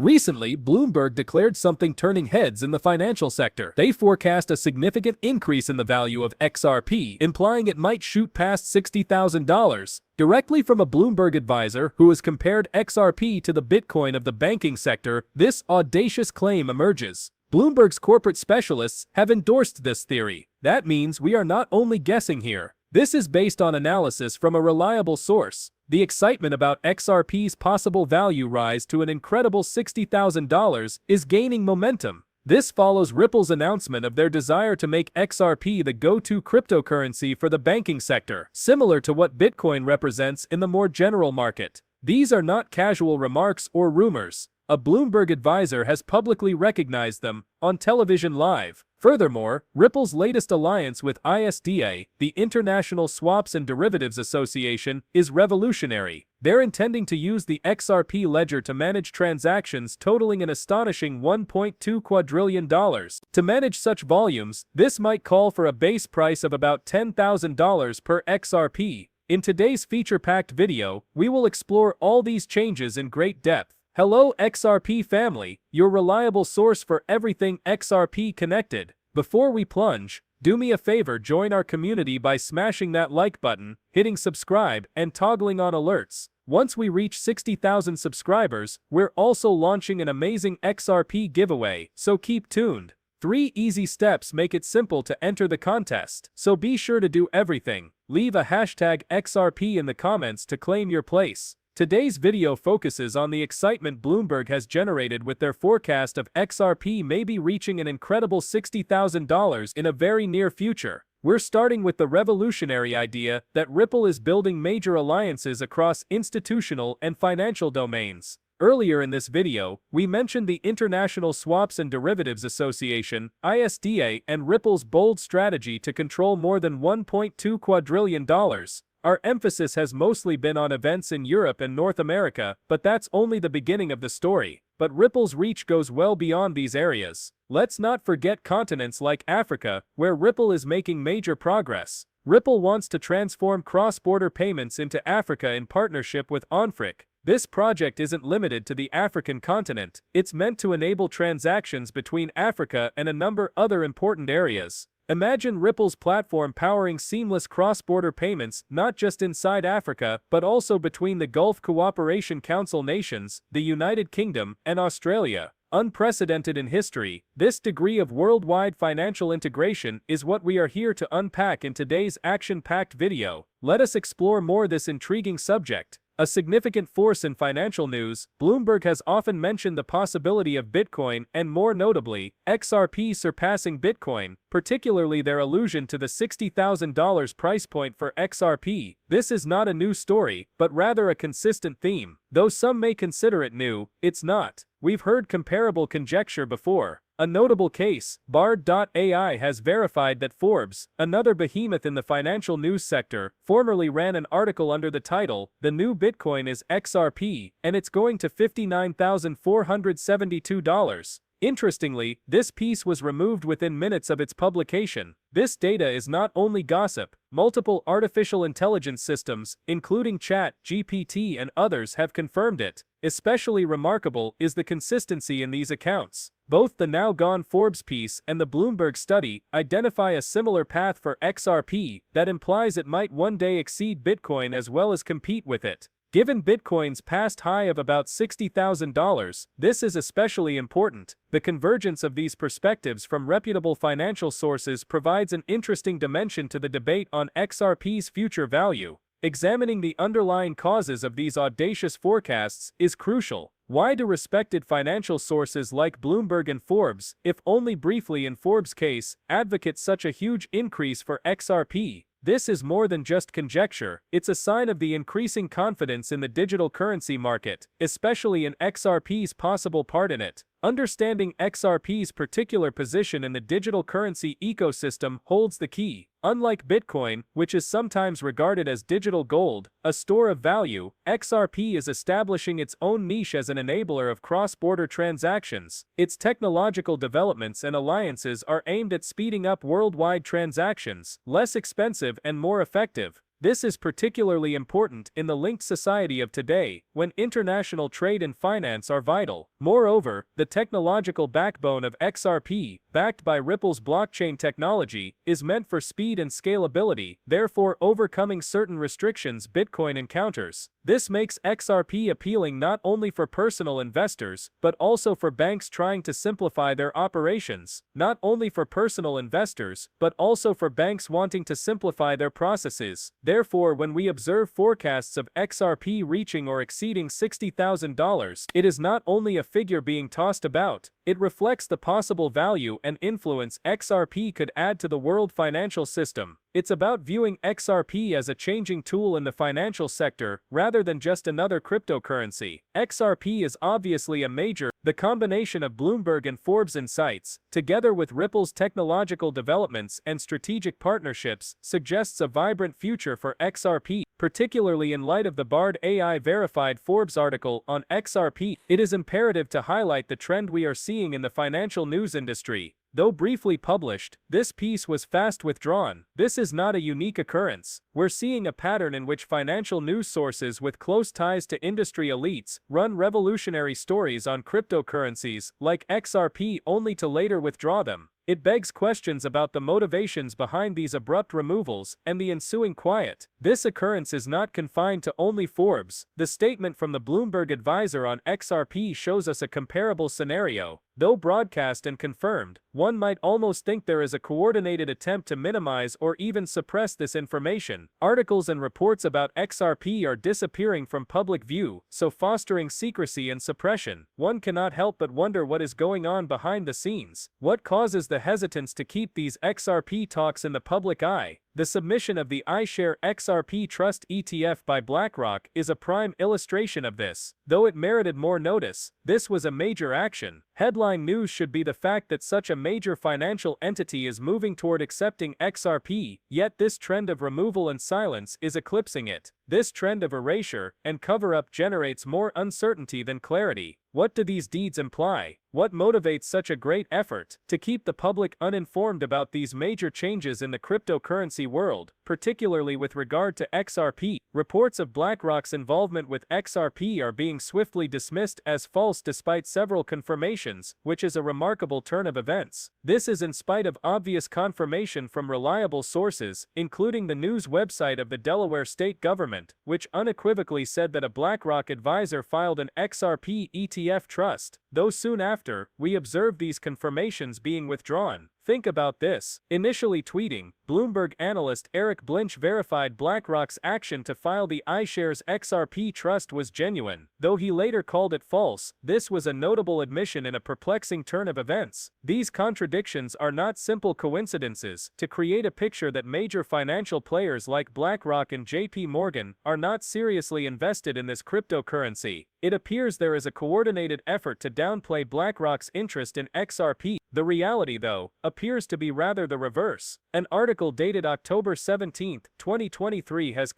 Recently, Bloomberg declared something turning heads in the financial sector. They forecast a significant increase in the value of XRP, implying it might shoot past $60,000. Directly from a Bloomberg advisor who has compared XRP to the Bitcoin of the banking sector, this audacious claim emerges. Bloomberg's corporate specialists have endorsed this theory. That means we are not only guessing here. This is based on analysis from a reliable source. The excitement about XRP's possible value rise to an incredible $60,000 is gaining momentum. This follows Ripple's announcement of their desire to make XRP the go-to cryptocurrency for the banking sector, similar to what Bitcoin represents in the more general market. These are not casual remarks or rumors. A Bloomberg advisor has publicly recognized them on television live. Furthermore, Ripple's latest alliance with ISDA, the International Swaps and Derivatives Association, is revolutionary. They're intending to use the XRP ledger to manage transactions totaling an astonishing $1.2 quadrillion. To manage such volumes, this might call for a base price of about $10,000 per XRP. In today's feature-packed video, we will explore all these changes in great depth. Hello XRP family, your reliable source for everything XRP connected. Before we plunge, do me a favor, join our community by smashing that like button, hitting subscribe, and toggling on alerts. Once we reach 60,000 subscribers, we're also launching an amazing XRP giveaway, so keep tuned. 3 easy steps make it simple to enter the contest, so be sure to do everything. Leave a hashtag XRP in the comments to claim your place. Today's video focuses on the excitement Bloomberg has generated with their forecast of XRP maybe reaching an incredible $60,000 in a very near future. We're starting with the revolutionary idea that Ripple is building major alliances across institutional and financial domains. Earlier in this video, we mentioned the International Swaps and Derivatives Association, ISDA, and Ripple's bold strategy to control more than $1.2 quadrillion. Our emphasis has mostly been on events in Europe and North America, but that's only the beginning of the story. But Ripple's reach goes well beyond these areas. Let's not forget continents like Africa, where Ripple is making major progress. Ripple wants to transform cross-border payments into Africa in partnership with Onfric. This project isn't limited to the African continent. It's meant to enable transactions between Africa and a number other important areas. Imagine Ripple's platform powering seamless cross-border payments not just inside Africa, but also between the Gulf Cooperation Council nations, the United Kingdom, and Australia. Unprecedented in history, this degree of worldwide financial integration is what we are here to unpack in today's action-packed video. Let us explore more this intriguing subject. A significant force in financial news, Bloomberg has often mentioned the possibility of Bitcoin and, more notably, XRP surpassing Bitcoin, particularly their allusion to the $60,000 price point for XRP. This is not a new story, but rather a consistent theme. Though some may consider it new, it's not. We've heard comparable conjecture before. A notable case, Bard.ai has verified that Forbes, another behemoth in the financial news sector, formerly ran an article under the title, "The New Bitcoin is XRP, and it's going to $59,472. Interestingly, this piece was removed within minutes of its publication. This data is not only gossip. Multiple artificial intelligence systems, including ChatGPT and others, have confirmed it. Especially remarkable is the consistency in these accounts. Both the now-gone Forbes piece and the Bloomberg study identify a similar path for XRP that implies it might one day exceed Bitcoin as well as compete with it. Given Bitcoin's past high of about $60,000, this is especially important. The convergence of these perspectives from reputable financial sources provides an interesting dimension to the debate on XRP's future value. Examining the underlying causes of these audacious forecasts is crucial. Why do respected financial sources like Bloomberg and Forbes, if only briefly in Forbes' case, advocate such a huge increase for XRP? This is more than just conjecture, it's a sign of the increasing confidence in the digital currency market, especially in XRP's possible part in it. Understanding XRP's particular position in the digital currency ecosystem holds the key. Unlike Bitcoin, which is sometimes regarded as digital gold, a store of value, XRP is establishing its own niche as an enabler of cross-border transactions. Its technological developments and alliances are aimed at speeding up worldwide transactions, less expensive and more effective. This is particularly important in the linked society of today, when international trade and finance are vital. Moreover, the technological backbone of XRP, backed by Ripple's blockchain technology, is meant for speed and scalability, therefore overcoming certain restrictions Bitcoin encounters. This makes XRP appealing not only for personal investors, but also for banks trying to simplify their operations. Not only for personal investors, but also for banks wanting to simplify their processes. Therefore, when we observe forecasts of XRP reaching or exceeding $60,000, it is not only a figure being tossed about, it reflects the possible value and influence XRP could add to the world financial system. It's about viewing XRP as a changing tool in the financial sector, rather than just another cryptocurrency. XRP is obviously a major. The combination of Bloomberg and Forbes insights, together with Ripple's technological developments and strategic partnerships, suggests a vibrant future for XRP, particularly in light of the Bard AI-verified Forbes article on XRP. It is imperative to highlight the trend we are seeing in the financial news industry. Though briefly published, this piece was fast withdrawn. This is not a unique occurrence. We're seeing a pattern in which financial news sources with close ties to industry elites run revolutionary stories on cryptocurrencies like XRP only to later withdraw them. It begs questions about the motivations behind these abrupt removals and the ensuing quiet. This occurrence is not confined to only Forbes. The statement from the Bloomberg advisor on XRP shows us a comparable scenario. Though broadcast and confirmed, one might almost think there is a coordinated attempt to minimize or even suppress this information. Articles and reports about XRP are disappearing from public view, so fostering secrecy and suppression. One cannot help but wonder what is going on behind the scenes. What causes the hesitance to keep these XRP talks in the public eye? The submission of the iShare XRP Trust ETF by BlackRock is a prime illustration of this. Though it merited more notice, this was a major action. Headline news should be the fact that such a major financial entity is moving toward accepting XRP, yet this trend of removal and silence is eclipsing it. This trend of erasure and cover-up generates more uncertainty than clarity. What do these deeds imply? What motivates such a great effort to keep the public uninformed about these major changes in the cryptocurrency world, particularly with regard to XRP? Reports of BlackRock's involvement with XRP are being swiftly dismissed as false despite several confirmations, which is a remarkable turn of events. This is in spite of obvious confirmation from reliable sources, including the news website of the Delaware state government, which unequivocally said that a BlackRock advisor filed an XRP ETF trust, though soon after, we observed these confirmations being withdrawn. Think about this. Initially tweeting, Bloomberg analyst Eric Blinch verified BlackRock's action to file the iShares XRP trust was genuine. Though he later called it false, this was a notable admission in a perplexing turn of events. These contradictions are not simple coincidences. To create a picture that major financial players like BlackRock and JP Morgan are not seriously invested in this cryptocurrency, it appears there is a coordinated effort to downplay BlackRock's interest in XRP. The reality, though, appears to be rather the reverse. An article dated October 17, 2023 has